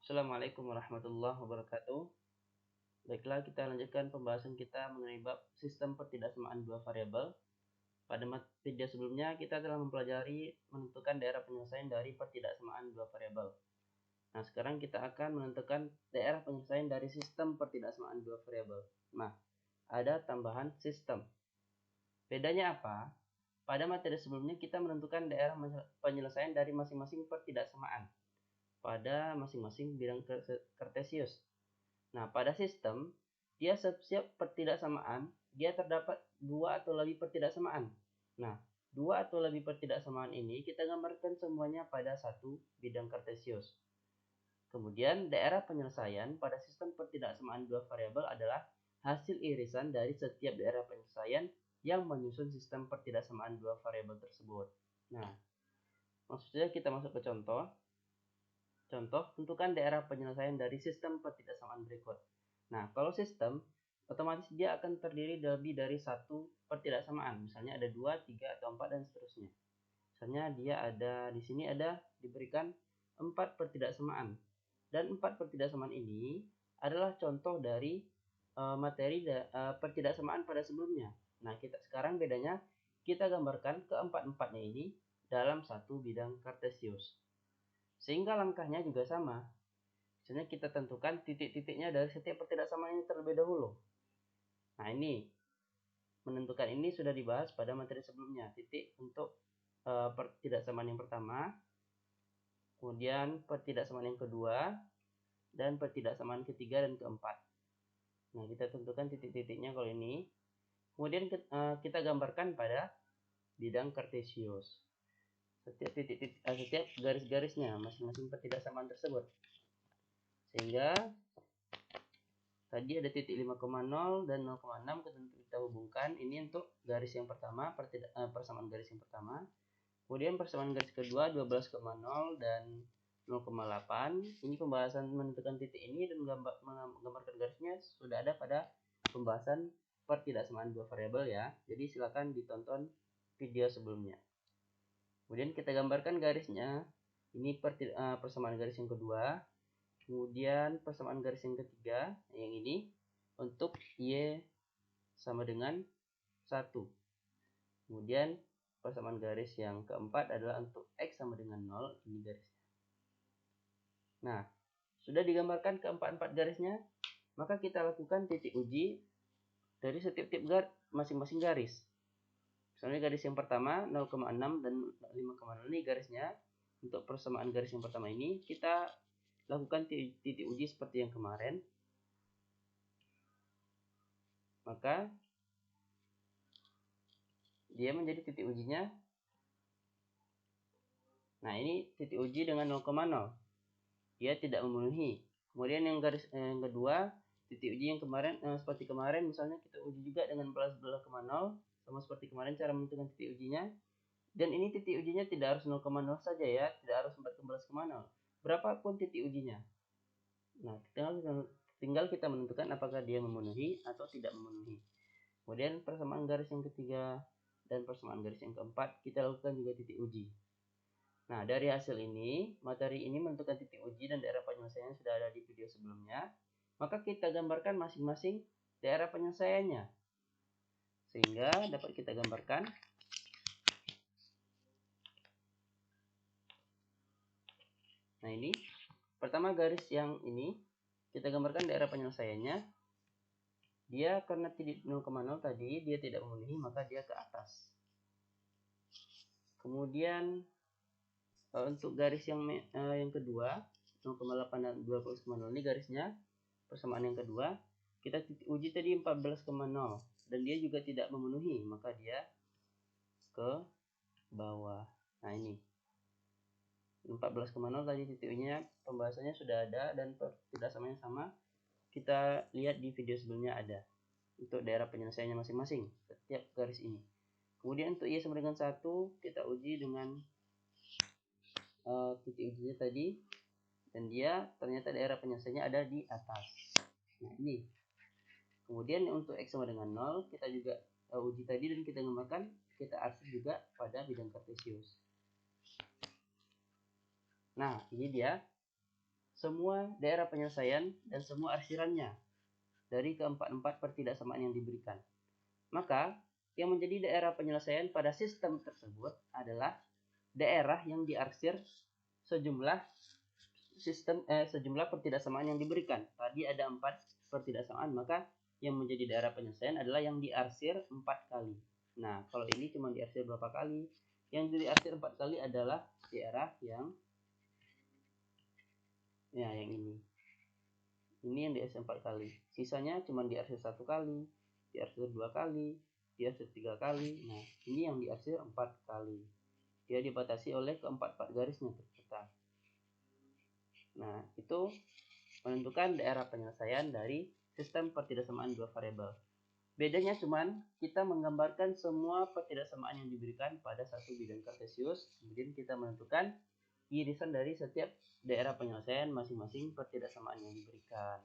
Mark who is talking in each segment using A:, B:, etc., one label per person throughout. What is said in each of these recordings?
A: Assalamualaikum warahmatullahi wabarakatuh. Baiklah, kita lanjutkan pembahasan kita mengenai bab sistem pertidaksamaan dua variabel. Pada video sebelumnya kita telah mempelajari menentukan daerah penyelesaian dari pertidaksamaan dua variabel. Nah, sekarang kita akan menentukan daerah penyelesaian dari sistem pertidaksamaan dua variabel. Nah, ada tambahan sistem. Bedanya apa? Pada materi sebelumnya kita menentukan daerah penyelesaian dari masing-masing pertidaksamaan pada masing-masing bidang kartesius. Nah, pada sistem, dia setiap pertidaksamaan, dia terdapat dua atau lebih pertidaksamaan. Nah, dua atau lebih pertidaksamaan ini kita gambarkan semuanya pada satu bidang kartesius. Kemudian, daerah penyelesaian pada sistem pertidaksamaan dua variabel adalah hasil irisan dari setiap daerah penyelesaian yang menyusun sistem pertidaksamaan dua variabel tersebut. Nah, maksudnya kita masuk ke contoh. Contoh, tentukan daerah penyelesaian dari sistem pertidaksamaan berikut. Nah, kalau sistem, otomatis dia akan terdiri lebih dari satu pertidaksamaan. Misalnya ada 2, 3, atau 4, dan seterusnya. Misalnya dia ada, di sini ada diberikan 4 pertidaksamaan. Dan 4 pertidaksamaan ini adalah contoh dari materi pertidaksamaan pada sebelumnya. Nah, sekarang bedanya, kita gambarkan keempat-empatnya ini dalam satu bidang kartesius. Sehingga langkahnya juga sama. Misalnya kita tentukan titik-titiknya dari setiap pertidaksamaan ini terlebih dahulu. Nah, ini menentukan ini sudah dibahas pada materi sebelumnya. Titik untuk pertidaksamaan yang pertama, kemudian pertidaksamaan yang kedua, dan pertidaksamaan ketiga dan keempat. Nah, kita tentukan titik-titiknya kalau ini. Kemudian kita gambarkan pada bidang kartesius. Setiap garis-garisnya masing-masing pertidaksamaan tersebut. Sehingga tadi ada titik 5,0 dan 0,6 kita hubungkan. Ini untuk garis yang pertama, persamaan garis yang pertama. Kemudian persamaan garis kedua 12,0 dan 0,8. Ini pembahasan menentukan titik ini dan menggambarkan garisnya sudah ada pada pembahasan pertidaksamaan dua variabel ya. Jadi silakan ditonton video sebelumnya. Kemudian kita gambarkan garisnya. Ini persamaan garis yang kedua. Kemudian persamaan garis yang ketiga, yang ini, untuk Y sama dengan 1. Kemudian persamaan garis yang keempat adalah untuk X sama dengan 0, ini garisnya. Nah, sudah digambarkan keempat-empat garisnya, maka kita lakukan titik uji dari setiap masing-masing garis. Misalnya garis yang pertama 0,6 dan 5,0 ini garisnya. Untuk persamaan garis yang pertama ini, kita lakukan titik uji seperti yang kemarin. Maka dia menjadi titik ujinya. Nah, ini titik uji dengan 0,0. Dia tidak memenuhi. Kemudian yang garis yang kedua, titik uji yang kemarin seperti kemarin misalnya kita uji juga dengan 11,0 sama seperti kemarin cara menentukan titik ujinya. Dan ini titik ujinya tidak harus 0,0 saja ya, tidak harus 14,0. Berapapun titik ujinya. Nah, tinggal kita menentukan apakah dia memenuhi atau tidak memenuhi. Kemudian persamaan garis yang ketiga dan persamaan garis yang keempat kita lakukan juga titik uji. Nah, dari hasil ini, materi ini menentukan titik uji dan daerah penyelesaian sudah ada di video sebelumnya. Maka kita gambarkan masing-masing daerah penyelesaiannya. Sehingga dapat kita gambarkan. Nah, ini pertama garis yang ini kita gambarkan daerah penyelesaiannya. Dia karena titik 0,0 tadi dia tidak memenuhi, maka dia ke atas. Kemudian untuk garis yang kedua 0,8 dan 12,0 ini garisnya persamaan yang kedua, kita titik uji tadi 14,0 dan dia juga tidak memenuhi, maka dia ke bawah. Nah, ini 14,0 tadi titik ujinya pembahasannya sudah ada dan pertidaksamanya sama. Kita lihat di video sebelumnya ada untuk daerah penyelesaiannya masing-masing setiap garis ini. Kemudian untuk Y sama dengan 1 kita uji dengan titik ujinya tadi dan dia ternyata daerah penyelesaiannya ada di atas. Nah, ini. Kemudian untuk X sama dengan 0 kita juga uji tadi dan kita gambarkan, kita arsip juga pada bidang kartesius. Nah, ini dia semua daerah penyelesaian dan semua arsirannya dari keempat-empat pertidaksamaan yang diberikan. Maka, yang menjadi daerah penyelesaian pada sistem tersebut adalah daerah yang diarsir sejumlah sejumlah pertidaksamaan yang diberikan. Tadi ada 4 pertidaksamaan, maka yang menjadi daerah penyelesaian adalah yang diarsir 4 kali. Nah, kalau ini cuma diarsir berapa kali? Yang diarsir 4 kali adalah daerah yang ini. Ini yang diarsir 4 kali. Sisanya cuma diarsir 1 kali, diarsir 2 kali, diarsir 3 kali. Nah, ini yang diarsir 4 kali. Dia dibatasi oleh keempat-empat garisnya tercetak. Nah, itu menentukan daerah penyelesaian dari sistem pertidaksamaan dua variabel. Bedanya cuman kita menggambarkan semua pertidaksamaan yang diberikan pada satu bidang kartesius, kemudian kita menentukan irisan dari setiap daerah penyelesaian masing-masing pertidaksamaan yang diberikan.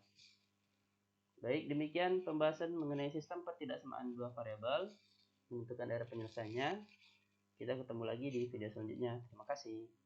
A: Baik, demikian pembahasan mengenai sistem pertidaksamaan dua variabel, menentukan daerah penyelesaiannya. Kita ketemu lagi di video selanjutnya. Terima kasih.